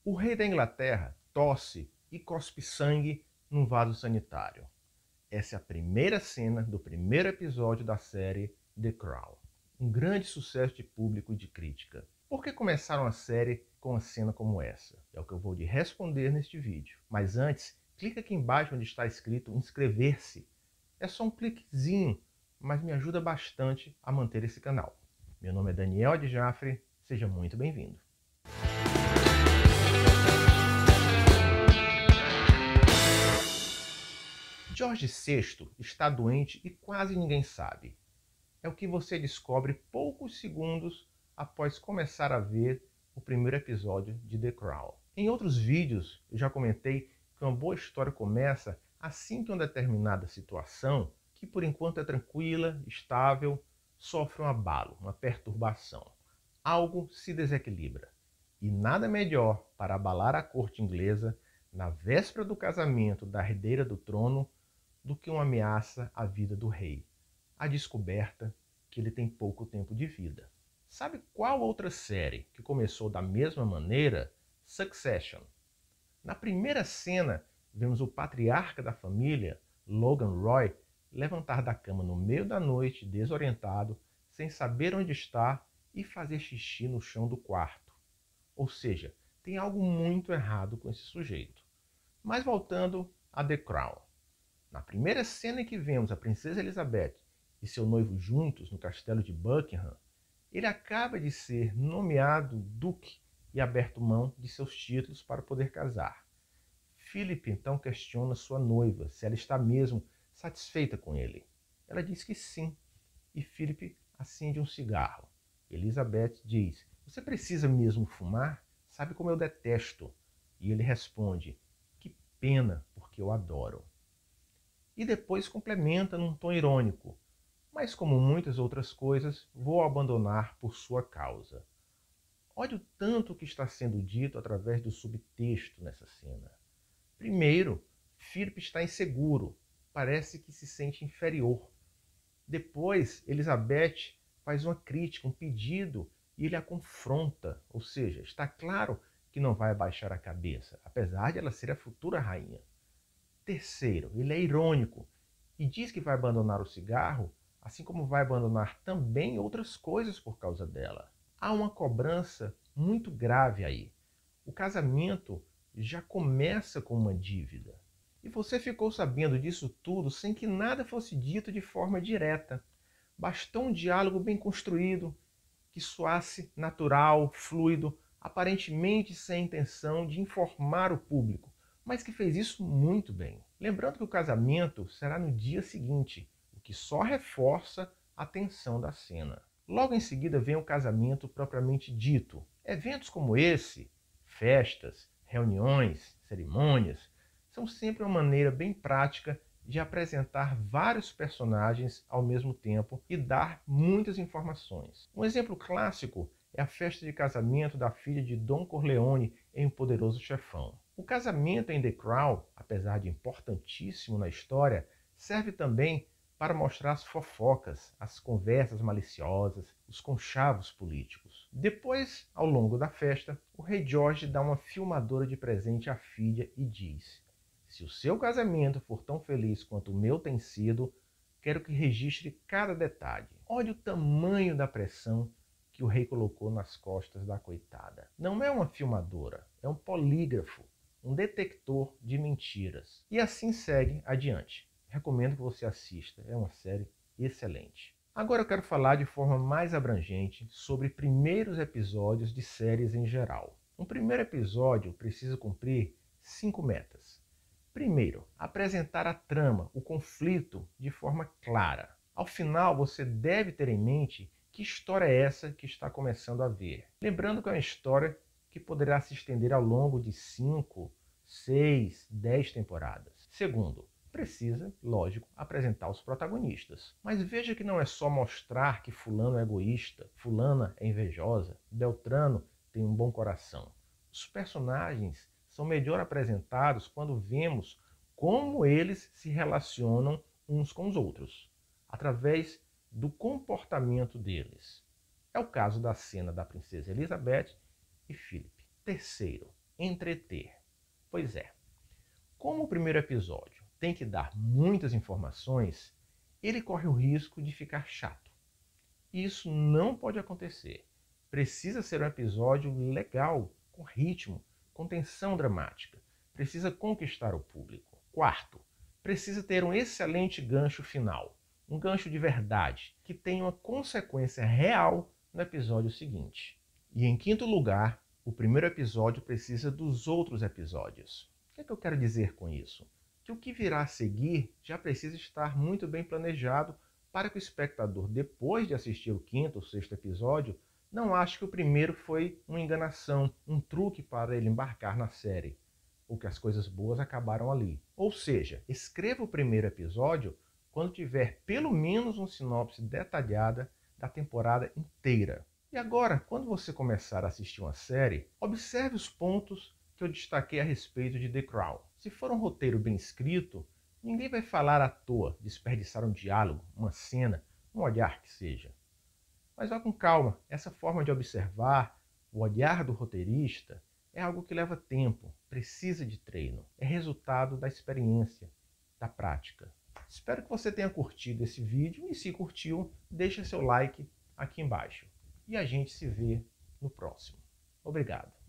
O rei da Inglaterra tosse e cospe sangue num vaso sanitário. Essa é a primeira cena do primeiro episódio da série The Crown. Um grande sucesso de público e de crítica. Por que começaram a série com uma cena como essa? É o que eu vou lhe responder neste vídeo. Mas antes, clica aqui embaixo onde está escrito inscrever-se. É só um cliquezinho, mas me ajuda bastante a manter esse canal. Meu nome é Daniel Adjafre, seja muito bem-vindo. George VI está doente e quase ninguém sabe. É o que você descobre poucos segundos após começar a ver o primeiro episódio de The Crown. Em outros vídeos, eu já comentei que uma boa história começa assim que uma determinada situação, que por enquanto é tranquila, estável, sofre um abalo, uma perturbação. Algo se desequilibra. E nada melhor para abalar a corte inglesa na véspera do casamento da herdeira do trono do que uma ameaça à vida do rei, a descoberta que ele tem pouco tempo de vida. Sabe qual outra série que começou da mesma maneira? Succession. Na primeira cena, vemos o patriarca da família, Logan Roy, levantar da cama no meio da noite, desorientado, sem saber onde está e fazer xixi no chão do quarto. Ou seja, tem algo muito errado com esse sujeito. Mas voltando a The Crown. Na primeira cena em que vemos a princesa Elizabeth e seu noivo juntos no castelo de Buckingham, ele acaba de ser nomeado duque e aberto mão de seus títulos para poder casar. Philip então questiona sua noiva se ela está mesmo satisfeita com ele. Ela diz que sim, e Philip acende um cigarro. Elizabeth diz: "Você precisa mesmo fumar? Sabe como eu detesto?" E ele responde: "Que pena, porque eu adoro." E depois complementa num tom irônico: "Mas como muitas outras coisas, vou abandonar por sua causa." Olha o tanto que está sendo dito através do subtexto nessa cena. Primeiro, Philip está inseguro, parece que se sente inferior. Depois, Elizabeth faz uma crítica, um pedido, e ele a confronta, ou seja, está claro que não vai abaixar a cabeça, apesar de ela ser a futura rainha. Terceiro, ele é irônico e diz que vai abandonar o cigarro, assim como vai abandonar também outras coisas por causa dela. Há uma cobrança muito grave aí. O casamento já começa com uma dívida. E você ficou sabendo disso tudo sem que nada fosse dito de forma direta. Bastou um diálogo bem construído, que soasse natural, fluido, aparentemente sem intenção de informar o público, mas que fez isso muito bem. Lembrando que o casamento será no dia seguinte, o que só reforça a tensão da cena. Logo em seguida vem o casamento propriamente dito. Eventos como esse, festas, reuniões, cerimônias, são sempre uma maneira bem prática de apresentar vários personagens ao mesmo tempo e dar muitas informações. Um exemplo clássico é a festa de casamento da filha de Don Corleone em O Poderoso Chefão. O casamento em The Crown, apesar de importantíssimo na história, serve também para mostrar as fofocas, as conversas maliciosas, os conchavos políticos. Depois, ao longo da festa, o rei George dá uma filmadora de presente à filha e diz: "Se o seu casamento for tão feliz quanto o meu tem sido, quero que registre cada detalhe." Olha o tamanho da pressão que o rei colocou nas costas da coitada. Não é uma filmadora, é um polígrafo, um detector de mentiras. E assim segue adiante. Recomendo que você assista, é uma série excelente. Agora eu quero falar de forma mais abrangente sobre primeiros episódios de séries em geral. Um primeiro episódio precisa cumprir 5 metas. Primeiro, apresentar a trama, o conflito, de forma clara. Ao final, você deve ter em mente que história é essa que está começando a ver. Lembrando que é uma história que poderá se estender ao longo de 5, 6, 10 temporadas. Segundo, precisa, lógico, apresentar os protagonistas. Mas veja que não é só mostrar que fulano é egoísta, fulana é invejosa, Beltrano tem um bom coração. Os personagens são melhor apresentados quando vemos como eles se relacionam uns com os outros, através do comportamento deles. É o caso da cena da princesa Elizabeth e Philip. Terceiro, entreter. Pois é, como o primeiro episódio tem que dar muitas informações, ele corre o risco de ficar chato. E isso não pode acontecer. Precisa ser um episódio legal, com ritmo, com tensão dramática. Precisa conquistar o público. Quarto, precisa ter um excelente gancho final. Um gancho de verdade, que tenha uma consequência real no episódio seguinte. E em quinto lugar, o primeiro episódio precisa dos outros episódios. O que é que eu quero dizer com isso? Que o que virá a seguir já precisa estar muito bem planejado para que o espectador, depois de assistir o quinto ou sexto episódio, não ache que o primeiro foi uma enganação, um truque para ele embarcar na série, ou que as coisas boas acabaram ali. Ou seja, escreva o primeiro episódio quando tiver pelo menos uma sinopse detalhada da temporada inteira. E agora, quando você começar a assistir uma série, observe os pontos que eu destaquei a respeito de The Crown. Se for um roteiro bem escrito, ninguém vai falar à toa, desperdiçar um diálogo, uma cena, um olhar que seja. Mas vá com calma, essa forma de observar, o olhar do roteirista, é algo que leva tempo, precisa de treino, é resultado da experiência, da prática. Espero que você tenha curtido esse vídeo e se curtiu, deixe seu like aqui embaixo. E a gente se vê no próximo. Obrigado.